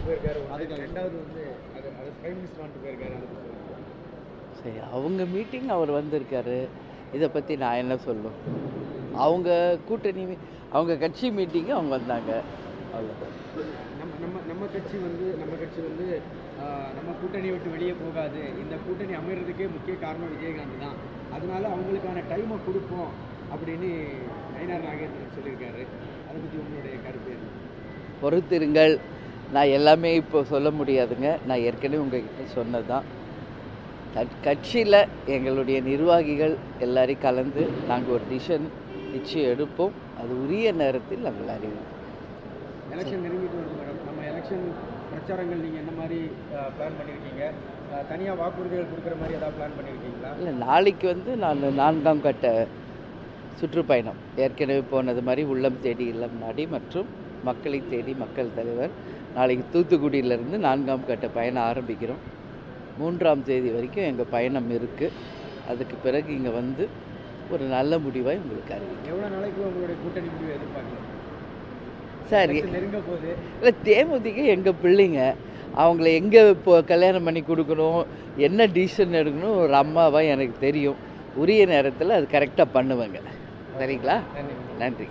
போயிருக்காரு, அதுக்கு ரெண்டாவது வந்து அது பிரைம் மினிஸ்டர் வந்துட்டு போயிருக்காரு. சரி, அவங்க மீட்டிங் அவர் வந்திருக்காரு. இதை பற்றி நான் என்ன சொல்லும்? அவங்க கூட்டணி அவங்க கட்சி மீட்டிங்கு அவங்க வந்தாங்க, அவ்வளோதான். நம்ம கட்சி வந்து நம்ம கூட்டணியை விட்டு வெளியே போகாது, இந்த கூட்டணி அமைகிறதுக்கே முக்கிய காரணம் விஜயகாந்த் தான், அதனால அவங்களுக்கான டைமை கொடுப்போம் அப்படின்னு நயினார் நாகேந்திரன் சொல்லியிருக்காரு. அதை பற்றி உங்களுடைய கருத்து என்ன? பொறுத்திருங்கள், நான் எல்லாமே இப்போ சொல்ல முடியாதுங்க. நான் ஏற்கனவே உங்ககிட்ட சொன்னது தான். கட்சியில் எங்களுடைய நிர்வாகிகள் எல்லாரையும் கலந்து நாங்கள் ஒரு டிசிஷன் நிச்சயம் எடுப்போம். அது உரிய நேரத்தில் நாங்கள் அறிவிப்போம். எலெக்ஷன் நெருங்கிட்டு வருது மேடம். நம்ம எலெக்ஷன் பிரச்சாரங்கள் நீங்கள் என்ன மாதிரி பிளான் பண்ணியிருக்கீங்க? தனியாக வாக்குறுதிகள் கொடுக்குற மாதிரி ஏதாவது பிளான் பண்ணியிருக்கீங்களா? இல்லை, நாளைக்கு வந்து நான் 4ஆம் கட்ட சுற்றுப்பயணம் ஏற்கனவே போனது மாதிரி உள்ளம் தேடி இல்லம் நாடி மற்றும் மக்களை தேடி மக்கள் தலைவர் நாளைக்கு தூத்துக்குடியிலேருந்து 4ஆம் கட்ட பயணம் ஆரம்பிக்கிறோம். 3ஆம் தேதி வரைக்கும் எங்கள் பயணம் இருக்குது. அதுக்கு பிறகு இங்கே வந்து ஒரு நல்ல முடிவாக உங்களுக்கு அறிவிக்கும். எவ்வளோ நாளைக்கு உங்களுடைய கூட்டணி முடிவு எதிர்பார்க்கலாம்? சரி, நெருங்க போகுது. இல்லை, தேமுதிக எங்கள் பிள்ளைங்க, அவங்கள எங்கே இப்போ கல்யாணம் பண்ணி கொடுக்கணும், என்ன டிசிஷன் எடுக்கணும் ஒரு அம்மாவாக எனக்கு தெரியும். உரிய நேரத்தில் அது கரெக்டாக பண்ணுவேங்க. சரிங்களா? நன்றி. நன்றி.